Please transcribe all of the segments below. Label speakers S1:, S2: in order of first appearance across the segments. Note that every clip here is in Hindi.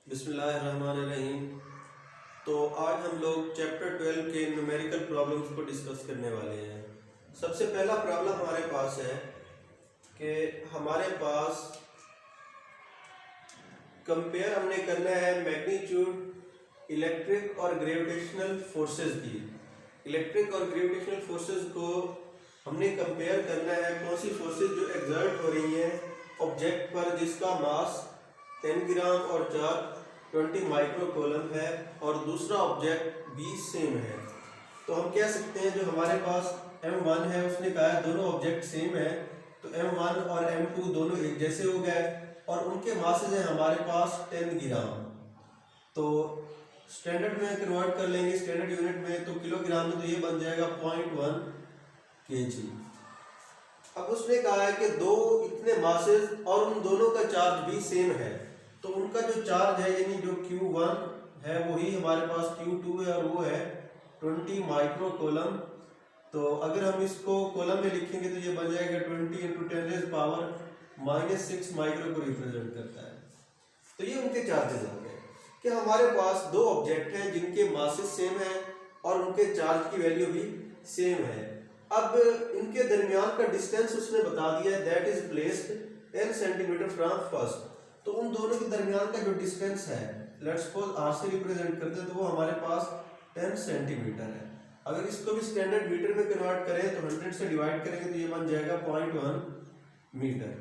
S1: बिस्मिल्लाहिर्रहमानिर्रहीम। तो आज हम लोग चैप्टर 12 के न्यूमेरिकल प्रॉब्लम्स को डिस्कस करने वाले हैं। सबसे पहला प्रॉब्लम हमारे पास है कि हमारे पास कंपेयर हमने करना है मैग्नीट्यूड इलेक्ट्रिक और ग्रेविटेशनल फोर्सेस की। इलेक्ट्रिक और ग्रेविटेशनल फोर्सेस को हमने कंपेयर करना है कौन सी फोर्सेस जो एग्जर्ट हो रही हैं ऑब्जेक्ट पर जिसका मास 10 ग्राम और चार्ज 20 माइक्रो कूलम है और दूसरा ऑब्जेक्ट भी सेम है। तो हम कह सकते हैं जो हमारे पास M1 है उसने कहा है दोनों ऑब्जेक्ट सेम है, तो M1 और M2 दोनों एक जैसे हो गए और उनके मासेज हैं हमारे पास 10 ग्राम। तो स्टैंडर्ड में कन्वर्ट कर लेंगे स्टैंडर्ड यूनिट में, तो किलोग्राम में तो ये बन जाएगा 0.1 kg। अब उसने कहा है कि दो इतने मासेज और उन दोनों का चार्ज भी सेम है, तो उनका जो चार्ज है यानी जो Q1 है वही हमारे पास Q2 है और वो है 20 माइक्रो कूलम। तो अगर हम इसको कॉलम में लिखेंगे तो ये बन जाएगा 20 × 10⁻⁻6 माइक्रो को रिप्रेजेंट करता है। तो ये उनके चार्जेस हो गए कि हमारे पास दो ऑब्जेक्ट हैं जिनके मासेस सेम है और उनके चार्ज की वैल्यू भी सेम है। अब इनके दरमियान का डिस्टेंस उसने बता दिया है that is placed 10 centimetre from first. तो उन दोनों के दरमियान का जो डिस्टेंस है लेट्स सपोज r से रिप्रेजेंट करते हैं तो वो हमारे पास 10 सेंटीमीटर है। अगर इसको भी स्टैंडर्ड मीटर में कन्वर्ट करें तो 100 से डिवाइड करेंगे तो ये बन जाएगा 0.1 मीटर।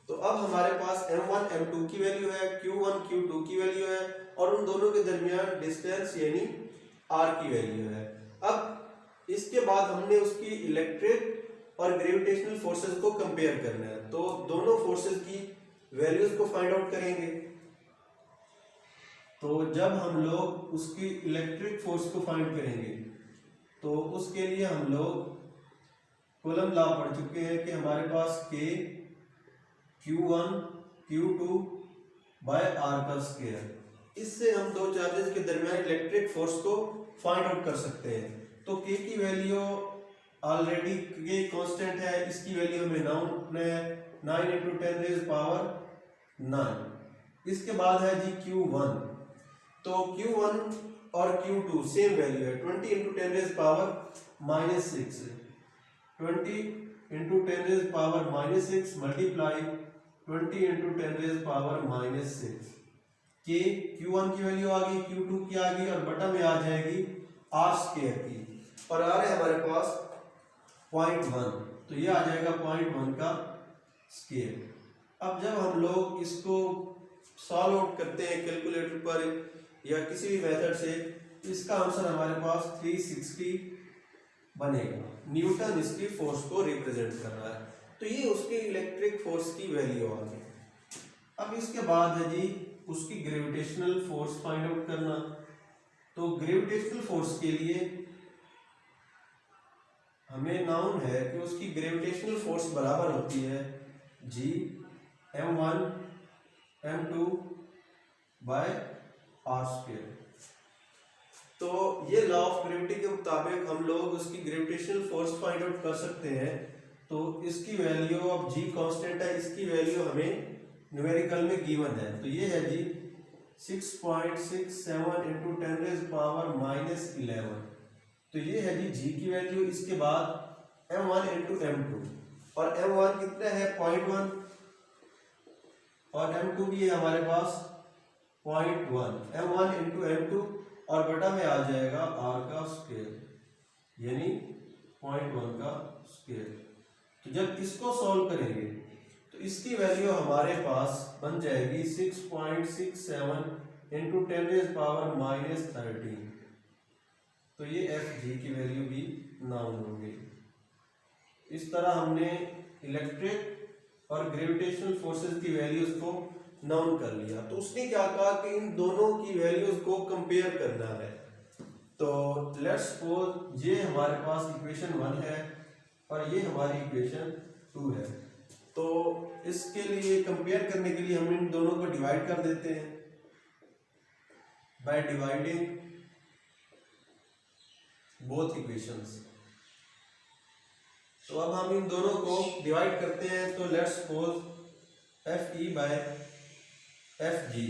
S1: तो अब हमारे पास M1 M2 की वैल्यू है, Q1 Q2 की वैल्यू है और उन दोनों के दरमियान डिस्टेंस यानी R की वैल्यू है। अब इसके बाद हमने उसकी इलेक्ट्रिक और ग्रेविटेशनल फोर्सेस को कंपेयर करना है, तो दोनों फोर्सेस की वैल्यूज को फाइंड आउट करेंगे। तो जब हम लोग उसकी इलेक्ट्रिक फोर्स को फाइंड करेंगे तो उसके लिए हम लोग कूलम लॉ पढ़ चुके हैं कि हमारे पास K Q1 Q2 by R का स्क्वायर। इससे हम दो चार्जेस के दरमियान इलेक्ट्रिक फोर्स को फाइंड आउट कर सकते हैं। तो K की वैल्यू ऑलरेडी K कांस्टेंट है, इसकी वैल्यू हमें नाउन है 9 × 10⁹ इसके बाद है जी Q1। तो Q1 और Q2 सेम वैल्यू है 20 × 10⁻⁻6 20 × 10⁻⁻6 मल्टीप्लाई 20 × 10⁻⁻6। के Q1 की वैल्यू आ गई, Q2 की आ गई और बटा में आ जाएगी R स्क्वायर की और आ रहा है हमारे पास 0.1, तो ये आ जाएगा 0.1 का स्क्वायर। अब जब हम लोग इसको सॉल्व आउट करते हैं कैलकुलेटर पर या किसी भी मेथड से, इसका आंसर हमारे पास 360 बनेगा। न्यूटन इसकी फोर्स को रिप्रेजेंट कर रहा है, तो ये उसकी इलेक्ट्रिक फोर्स की वैल्यू आ गई। अब इसके बाद है जी उसकी ग्रेविटेशनल फोर्स फाइंड आउट करना। तो ग्रेविटेशनल फोर्स के लिए हमें नाउन है कि उसकी ग्रेविटेशनल फोर्स बराबर होती है जी M1 M2 bye R square. तो ये लॉ ऑफ ग्रेविटी के मुताबिक हम लोग उसकी ग्रेविटेशनल फोर्स फाइंड आउट कर सकते हैं। तो इसकी वैल्यू अब जी कांस्टेंट है, इसकी वैल्यू हमें न्यूमेरिकल में गिवन है, तो ये है जी 6.67 × 10⁻⁻11। तो ये है जी जी की वैल्यू। इसके बाद M1 × M2 और M1 कितना है 0.1 और M2 भी है हमारे पास 0.1। M1 × M2 और बटा में आ जाएगा R का स्क्वायर यानी 0.1 का स्क्वायर। तो जब इसको सॉल्व करेंगे तो इसकी वैल्यू हमारे पास बन जाएगी 6.67 × 10⁻⁻13। तो ये FG की वैल्यू भी नाउन होगी। इस तरह हमने इलेक्ट्रिक और ग्रेविटेशनल फोर्सेस की वैल्यूज को नाउन कर लिया। तो उसने क्या कहा कि इन दोनों की वैल्यूज को कंपेयर करना है। तो लेट्स सपोज ये हमारे पास इक्वेशन 1 है और ये हमारी इक्वेशन 2 है। तो इसके लिए कंपेयर करने के लिए हम इन दोनों को डिवाइड कर देते हैं बाय डिवाइडिंग बोथ इक्वेशंस। तो अब हम इन दोनों को डिवाइड करते हैं। तो let's suppose FE by FG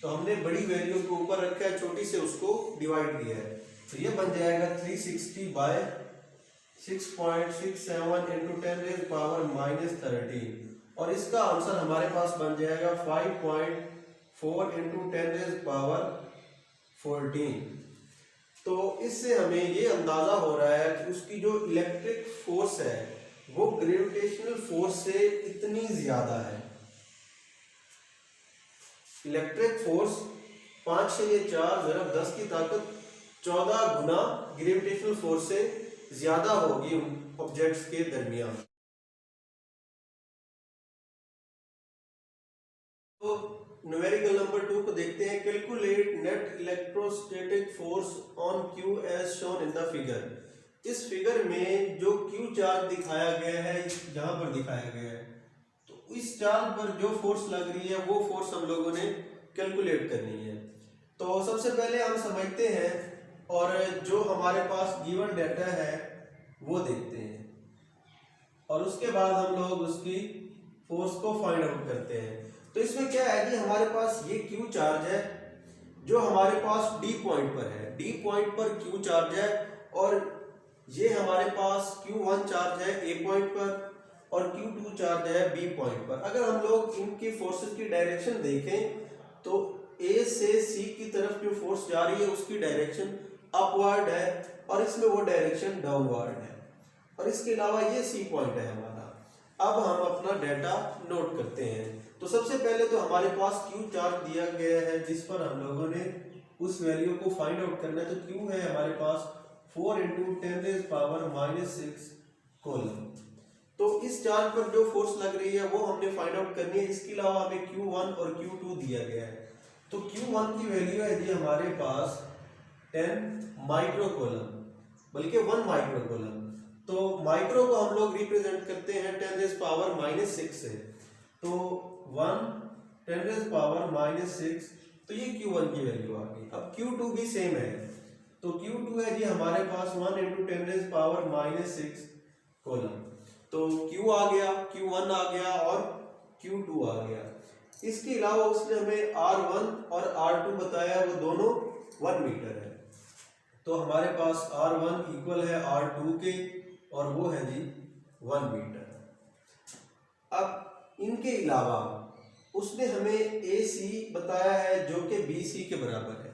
S1: तो हमने बड़ी वैल्यू को ऊपर रखा है, छोटी से उसको डिवाइड किया है, तो ये बन जाएगा 360 बाय 6.67 इंटू 10⁻⁻13 और इसका आंसर हमारे पास बन जाएगा 5.4 इंटू 10⁻14। तो इससे हमें ये अंदाजा हो रहा है कि उसकी जो इलेक्ट्रिक फोर्स है वो ग्रेविटेशनल फोर्स से इतनी ज्यादा है। इलेक्ट्रिक फोर्स 5 से 4 ज़रब 10 की ताकत 14 गुना ग्रेविटेशनल फोर्स से ज्यादा होगी ऑब्जेक्ट्स के दरमियान। तो न्यूमेरिकल नंबर 2 को देखते हैं। Calculate net electrostatic force on Q as shown in the figure. इस फिगर में जो क्यू चार्ज दिखाया गया है, यहाँ पर दिखाया गया है, तो इस चार्ज पर जो फोर्स लग रही है वो फोर्स हम लोगों ने कैलकुलेट करनी है। तो सबसे पहले हम समझते हैं और जो हमारे पास गिवन डाटा है वो देखते हैं और उसके बाद हम लोग उसकी फोर्स को फाइंड आउट करते हैं। तो इसमें क्या है कि हमारे पास ये क्यू चार्ज है जो हमारे पास डी पॉइंट पर है, डी पॉइंट पर क्यू चार्ज है और ये हमारे पास Q1 चार्ज है ए पॉइंट पर और Q2 चार्ज है बी पॉइंट पर। अगर हम लोग इनकी फोर्सेस की डायरेक्शन देखें तो ए से सी की तरफ जो फोर्स जा रही है उसकी डायरेक्शन अपवर्ड है और इसमें वो डायरेक्शन डाउनवर्ड है और इसके अलावा ये सी पॉइंट है हमारा। अब हम अपना डाटा नोट करते हैं। तो सबसे पहले तो हमारे पास Q चार्ज दिया गया है जिस पर हम लोगों ने उस वैल्यू को फाइंड आउट करना है। तो Q है हमारे पास 4 इंटू 10⁻⁻6 कोलम। तो इस चार्ज पर जो फोर्स लग रही है वो हमने फाइंड आउट करनी है। इसके अलावा हमें Q1 और Q2 दिया गया है। तो Q1 की वैल्यू है जी हमारे पास 10 माइक्रो कोलम, बल्कि 1 माइक्रो कोलम। तो माइक्रो को हम लोग रिप्रेजेंट करते हैं 10⁻⁻6 से। तो 1 10⁻⁻6, तो ये Q1 की वैल्यू आ गई। अब Q2 भी सेम है। तो Q2 है जी हमारे पास 1 इंटू 10⁻⁻6 कोलम। तो Q आ गया, Q1 आ गया और Q2 आ गया। इसके अलावा उसने हमें R1 और R2 बताया, वो दोनों 1 मीटर है। तो हमारे पास R1 इक्वल है R2 के और वो है जी 1 मीटर। अब इनके अलावा उसने हमें AC बताया है जो कि BC के बराबर है।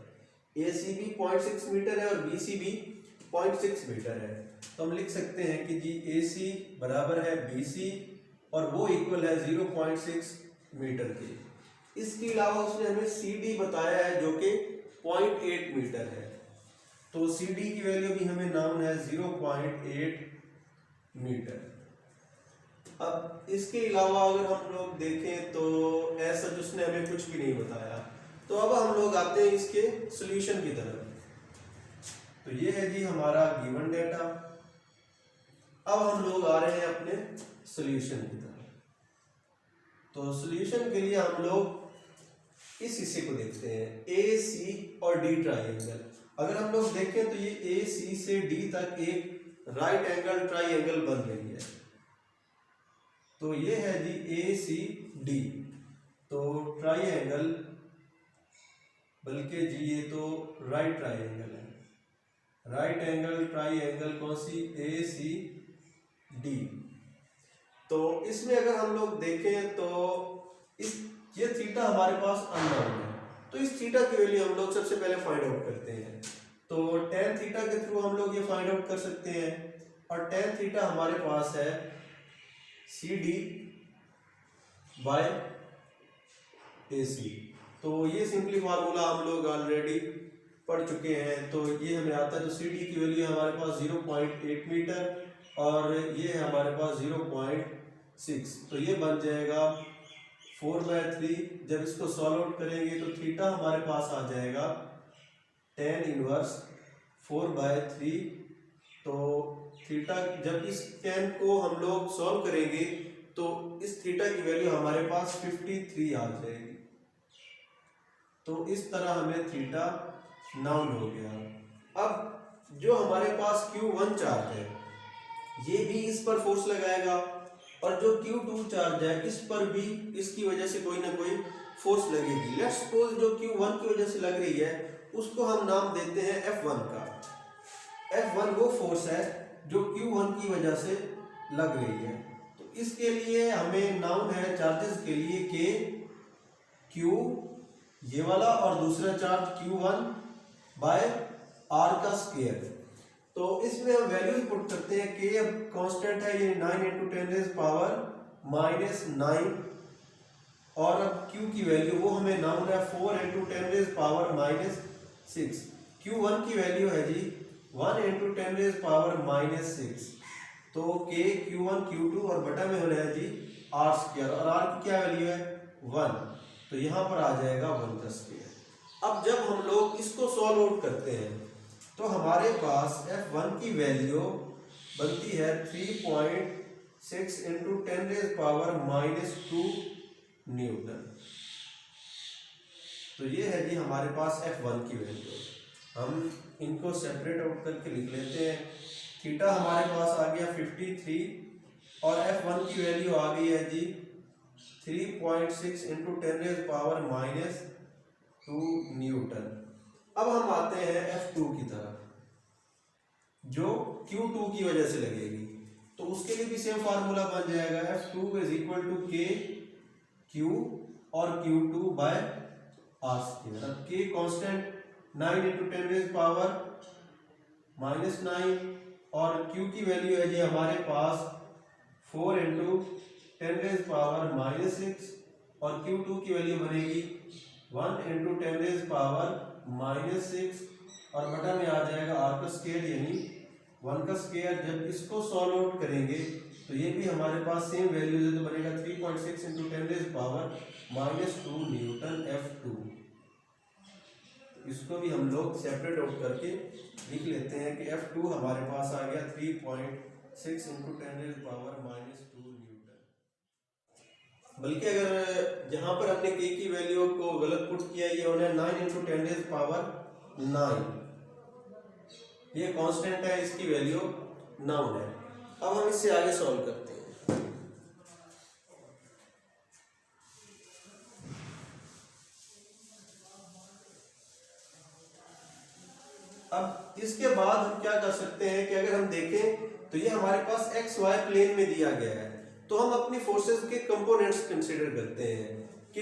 S1: AC भी 0.6 मीटर है और BC भी 0.6 मीटर है। तो हम लिख सकते हैं कि जी AC बराबर है BC और वो इक्वल है 0.6 मीटर के। इसके अलावा उसने हमें CD बताया है जो कि 0.8 मीटर है। तो CD की वैल्यू भी हमें नाउन है 0.8 मीटर। अब इसके अलावा अगर हम लोग देखें तो ऐसा उसने हमें कुछ भी नहीं बताया। तो अब हम लोग आते हैं इसके सॉल्यूशन की तरफ। तो ये है जी हमारा गिवन डाटा। अब हम लोग आ रहे हैं अपने सॉल्यूशन की तरफ। तो सॉल्यूशन के लिए हम लोग इस हिस्से को देखते हैं, ए सी और डी ट्राइंगल। अगर हम लोग देखें तो ये ए सी से डी तक एक राइट एंगल ट्राइंगल बन रही है। तो ये है जी ए सी डी। तो ट्राइंगल, बल्कि जी ये तो राइट ट्राइंगल है, राइट एंगल ट्राइंगल कौन सी, ए सी डी। तो इसमें अगर हम लोग देखें तो इस ये थीटा हमारे पास अननोन है। तो इस थीटा की वैल्यू हम लोग सबसे पहले फाइंड आउट करते हैं। तो tan थीटा के थ्रू हम लोग ये फाइंड आउट कर सकते हैं और tan थीटा हमारे पास है CD बाय AC। तो ये सिंपली फार्मूला हम लोग ऑलरेडी पढ़ चुके हैं। तो ये हमें आता है। तो CD की वैल्यू हमारे पास 0.8 मीटर और ये है हमारे पास 0.6। तो ये बन जाएगा 4/3। जब इसको सॉल्व आउट करेंगे तो थीटा हमारे पास आ जाएगा tan इनवर्स 4/3। तो थीटा जब इस tan को हम लोग सॉल्व करेंगे तो इस थीटा की वैल्यू हमारे पास 53 आ जाएगी। तो इस तरह हमें थीटा नाउन हो गया। अब जो हमारे पास Q1 चार्ज है ये भी इस पर फोर्स लगाएगा और जो Q2 चार्ज है इस पर भी इसकी वजह से कोई ना कोई फोर्स लगेगी। लेट्स सपोज जो Q1 की वजह से लग रही है उसको हम नाम देते हैं F1 का। F1 वो फोर्स है जो Q1 की वजह से लग रही है। तो इसके लिए हमें नाउन है चार्जेस के लिए K, Q ये वाला, और दूसरा चार्ज Q1 बाय R का स्क्वायर। तो इसमें हम वैल्यूज पुट करते हैं। K अब कांस्टेंट है, ये 9 × 10⁻⁻⁹ और अब Q की वैल्यू वो हमें नाउन है 4 × 10⁻⁻6। Q1 की वैल्यू है जी 1 × 10⁻⁻6। तो K Q1 Q2 और बटा में हो रहा है जी R स्क्वायर, और R की क्या वैल्यू है 1, तो यहाँ पर आ जाएगा 1 का स्क्वायर। अब जब हम लोग इसको सॉल्व आउट करते हैं तो हमारे पास F1 की वैल्यू बनती है 3.6 × 10⁻⁻2 न्यूटन। तो ये है जी हमारे पास F1 की वैल्यू। हम इनको सेपरेट आउट करके लिख लेते हैं। थीटा हमारे पास आ गया 53 और F1 की वैल्यू आ गई है जी 3.6 × 10⁻⁻2 न्यूटन। अब हम आते हैं F2 की तरफ जो Q2 की वजह से लगेगी। तो उसके लिए भी सेम फार्मूला बन जाएगा, F2 = K Q और Q2 बाय R स्क्वायर। अब K कांस्टेंट 9 × 10⁻⁻9 और Q की वैल्यू है जी हमारे पास 4 × 10⁻⁻6 और Q2 की वैल्यू बनेगी 1 × 10⁻⁻6 और बटा में आ जाएगा R का स्क्वायर यानी 1 का स्क्वायर। जब इसको सॉल्व आउट करेंगे तो ये भी हमारे पास सेम वैल्यूज है, तो बनेगा 3.6 × 10⁻⁻2 न्यूटन F2। इसको भी हम लोग सेपरेट आउट करके लिख लेते हैं कि F2 हमारे पास आ गया 3.6 × 10⁻⁻2 न्यूटन। बल्कि अगर जहां पर हमने K की वैल्यू को गलत पुट किया, ये होना 9 × 10⁻9, ये कांस्टेंट है, इसकी वैल्यू नाउन है। अब हम इससे आगे सॉल्व करते हैं। अब इसके बाद हम क्या कर सकते हैं कि अगर हम देखें तो ये हमारे पास एक्स वाई प्लेन में दिया गया है, तो हम अपनी फोर्सेस के कंपोनेंट्स कंसीडर करते हैं कि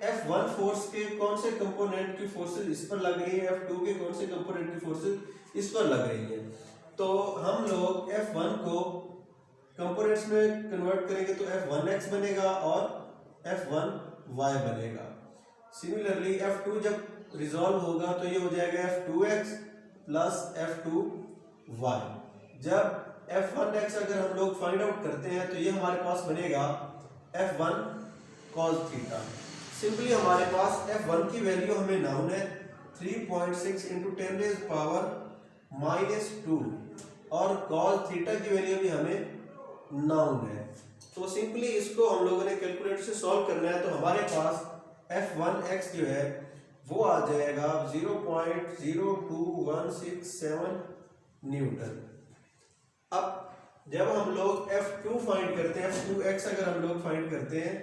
S1: F1 फोर्स के कौन से कंपोनेंट की फोर्सेस इस पर लग रही है, F2 के कौन से कंपोनेंट की फोर्सेस इस पर लग रही है। तो हम लोग F1 को कंपोनेंट्स में कन्वर्ट करेंगे तो F1x बनेगा और F1y बनेगा। सिमिलरली F2 जब रिजॉल्व होगा तो ये हो जाएगा F2x प्लस F2y। जब F1x अगर हम लोग फाइंड आउट करते हैं तो ये हमारे पास बनेगा F1 cos थीटा। सिंपली हमारे पास F1 की वैल्यू हमें नाउन है 3.6 × 10⁻⁻2 और cos थीटा की वैल्यू भी हमें नाउन है। तो सिंपली इसको हम लोगों ने कैलकुलेटर से सॉल्व करना है, तो हमारे पास F1x जो है वो आ जाएगा 0.02167 न्यूटन। अब जब हम लोग F2 फाइंड करते हैं, F2x अगर हम लोग फाइंड करते हैं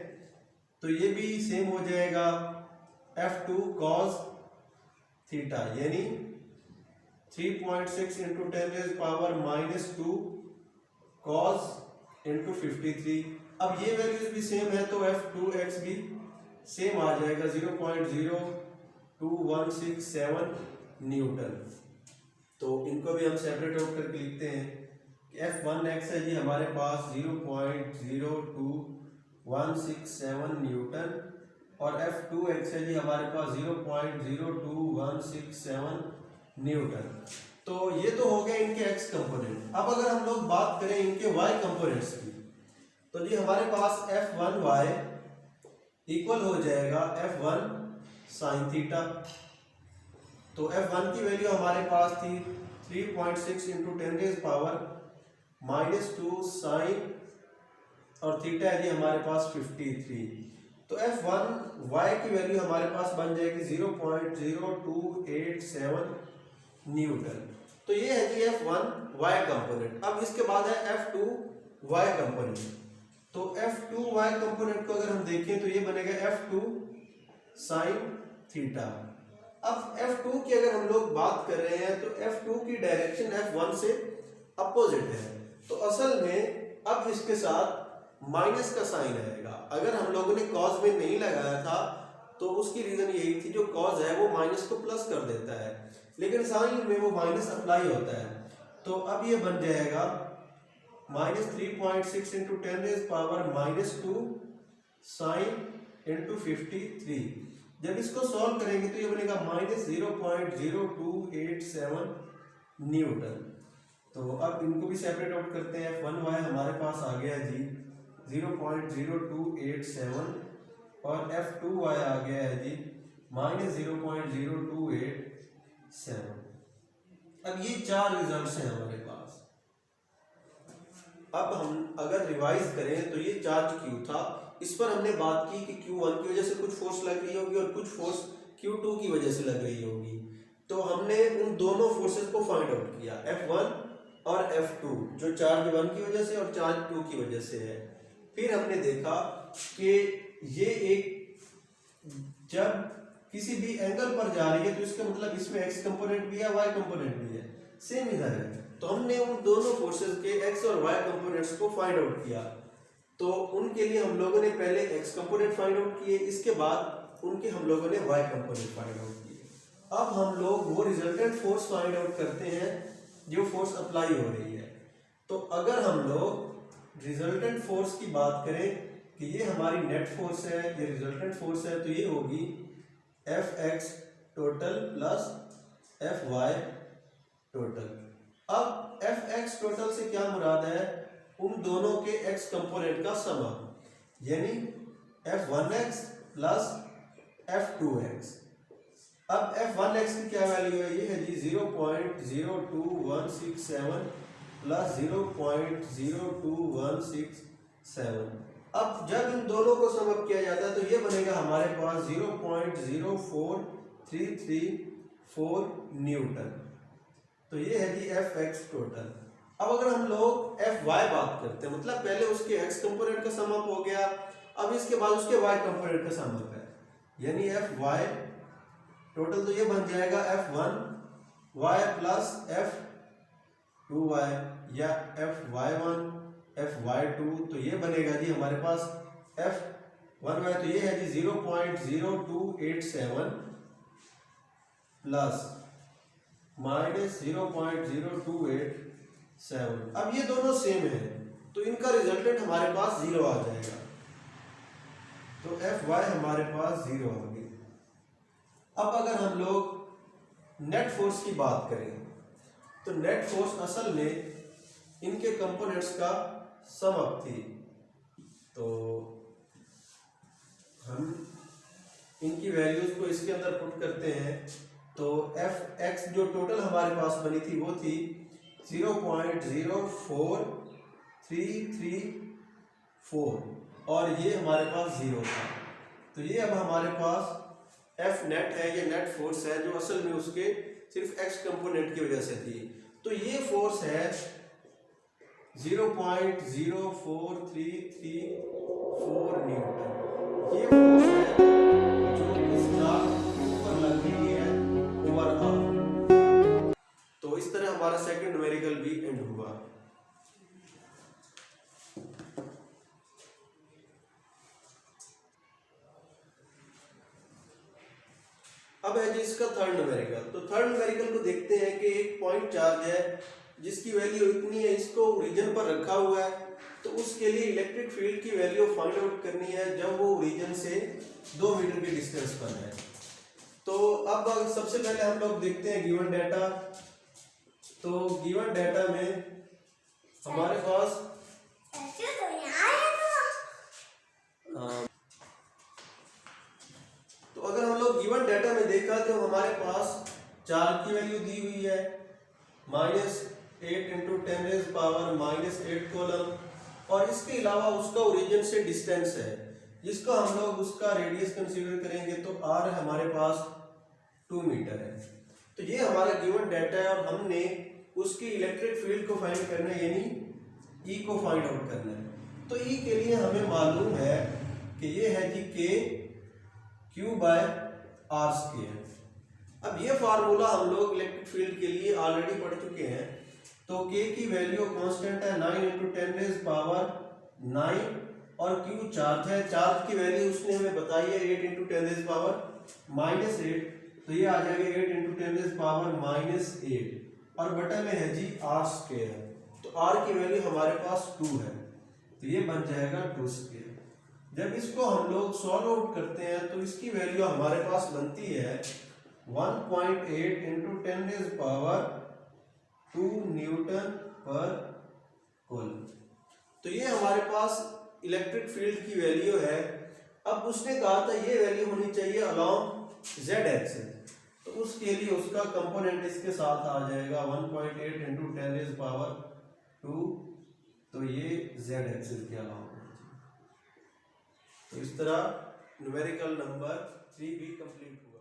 S1: तो ये भी सेम हो जाएगा F2 cos थीटा यानी 3.6 × 10⁻⁻2 cos × 53। अब ये वैल्यूज भी सेम है तो F2x भी सेम आ जाएगा 0.02167 न्यूटन। तो इनको भी हम सेपरेट आउट करके लिखते हैं कि F1x है जी हमारे पास 0.02167 न्यूटन और F2x है जी हमारे पास 0.02167 न्यूटन। तो ये तो हो गए इनके x कंपोनेंट। अब अगर हम लोग बात करें इनके y कंपोनेंट्स की तो जी हमारे पास F1y इक्वल हो जाएगा F1 sin थीटा। तो F1 की वैल्यू हमारे पास थी 3.6 × 10⁻⁻2 sin और थीटा है जी हमारे पास 53। तो F1y की वैल्यू हमारे पास बन जाएगी 0.0287 न्यूटन। तो ये है जी F1y कंपोनेंट। अब इसके बाद है F2y कंपोनेंट। तो F2y कंपोनेंट को अगर हम देखें तो ये बनेगा F2 साइन थीटा। अब F2 की अगर हम लोग बात कर रहे हैं तो F2 की डायरेक्शन F1 से अपोजिट है, तो असल में अब इसके साथ माइनस का साइन आएगा। अगर हम लोगों ने कॉज में नहीं लगाया था तो उसकी रीजन यही थी, जो कॉज है वो माइनस को प्लस कर देता है, लेकिन साइन में वो माइनस अप्लाई होता है। तो अब ये बन जाएगा -3.6 इंटू 10⁻⁻² साइन इंटू 53। जब इसको सॉल्व करेंगे तो ये बनेगा -0.0287 न्यूटन। तो अब इनको भी सेपरेट आउट करते हैं। F1y हमारे पास आ गया जी 0.0287 और F2y आ गया है जी -0.0287। अब ये चार रिजल्ट्स हैं हमारे पास। अब हम अगर रिवाइज करें तो ये चार्ज Q था, इस पर हमने बात की कि Q1 की वजह से कुछ फोर्स लग रही होगी और कुछ फोर्स Q2 की वजह से लग रही होगी। तो हमने उन दोनों फोर्सेस को फाइंड आउट किया, F1 और F2, जो चार्ज 1 की वजह से और चार्ज 2 की वजह से है। फिर हमने देखा कि ये एक जब किसी भी एंगल पर जा रही है तो इसका मतलब इसमें x कंपोनेंट भी है, y कंपोनेंट भी है, सेम इधर है। तो हमने उन दोनों फोर्सेस के x और y कंपोनेंट्स को फाइंड आउट किया। तो उनके लिए हम लोगों ने पहले x कंपोनेंट फाइंड आउट किए, इसके बाद उनके हम लोगों ने y कंपोनेंट फाइंड आउट किए। अब हम लोग वो रिजल्टेंट फोर्स फाइंड आउट करते हैं जो फोर्स अप्लाई हो रही है। तो अगर हम लोग रिजल्टेंट फोर्स की बात करें कि ये हमारी नेट फोर्स है, ये रिजल्टेंट फोर्स है, तो ये होगी Fx total plus Fy total. अब Fx टोटल से क्या मुराद है, उन दोनों के x कंपोनेंट का समा, यानी F1x प्लस F2x। अब F1x की क्या वैल्यू है, ये है जी 0.02167 प्लस 0.02167। अब जब इन दोनों को सम अप किया जाता है तो ये बनेगा हमारे पास 0.04334 न्यूटन। तो ये है जी Fx टोटल। अब अगर हम लोग Fy बात करते हैं, मतलब पहले उसके x कंपोनेंट का सम अप हो गया, अब इसके बाद उसके y कंपोनेंट का सम अप है, यानी Fy टोटल, तो ये बन जाएगा F1y प्लस F2y या Fy1 Fy2। तो ये बनेगा जी हमारे पास F1y, तो ये है जी 0.0287 प्लस -0.0287। अब ये दोनों सेम है तो इनका रिजल्टेंट हमारे पास 0 आ जाएगा। तो Fy हमारे पास 0 आ गई। अब अगर हम लोग नेट फोर्स की बात करें तो नेट फोर्स असल में इनके कंपोनेंट्स का सम अप थी। तो हम इनकी वैल्यूज को इसके अंदर पुट करते हैं, तो Fx जो टोटल हमारे पास बनी थी वो थी 0.04334 और ये हमारे पास 0 था। तो ये अब हमारे पास F नेट है, ये नेट फोर्स है जो असल में उसके सिर्फ x कंपोनेंट की वजह से थी। तो ये फोर्स है 0.04334 न्यूटन। ये फोर्स है जो इस चार्ज के ऊपर लग रही है ओवरऑल। तो इस तरह हमारा सेकंड न्यूमेरिकल भी एंड हुआ। अब है जी इसका थर्ड न्यूमेरिकल। तो थर्ड न्यूमेरिकल को देखते हैं कि एक पॉइंट चार्ज है जिसकी वैल्यू इतनी है, इसको ओरिजिन पर रखा हुआ है, तो उसके लिए इलेक्ट्रिक फील्ड की वैल्यू फाइंड आउट करनी है जब वो ओरिजिन से 2 मीटर की डिस्टेंस पर है। तो अब सबसे पहले हम लोग देखते हैं गिवन डाटा। तो गिवन डाटा में हमारे पास तो अगर हम लोग गिवन डाटा में देखा तो हमारे पास चार्ज की वैल्यू दी हुई है -8 × 10⁻⁻8 कूलम, और इसके अलावा उसका ओरिजिन से डिस्टेंस है जिसको हम लोग उसका रेडियस कंसीडर करेंगे, तो r हमारे पास 2 मीटर है। तो ये हमारा गिवन डाटा है और हमने उसकी इलेक्ट्रिक फील्ड को फाइंड करना है, यानी E को फाइंड आउट करना है। तो ई के लिए हमें मालूम है कि ये है जी के क्यू बाय आर स्क्वायर। अब ये फार्मूला हम लोग इलेक्ट्रिक फील्ड के लिए ऑलरेडी पढ़ चुके हैं। तो के की वैल्यू कांस्टेंट है 9 × 10⁹ और क्यू चार्ज है, चार्ज की वैल्यू उसने हमें बताई है 8 × 10⁻⁸। तो ये आ जाएगा 8 × 10⁻⁸ और बटा में है जी आर स्क्वायर। तो आर की वैल्यू हमारे पास 2 है, तो ये बन जाएगा 2 स्क्वायर। जब इसको हम लोग सॉल्व आउट करते हैं तो इसकी वैल्यू हमारे पास बनती है 1.8 × 10⁻² न्यूटन पर कूलम। तो ये हमारे पास इलेक्ट्रिक फील्ड की वैल्यू है। अब उसने कहा था ये वैल्यू होनी चाहिए अलोंग जेड एक्सिस, तो उसके लिए उसका कंपोनेंट इसके साथ आ जाएगा 1.8 × 10⁻²। तो ये जेड एक्सिस के अलावा, तो इस तरह न्यूमेरिकल नंबर 3 भी कंप्लीट हुआ।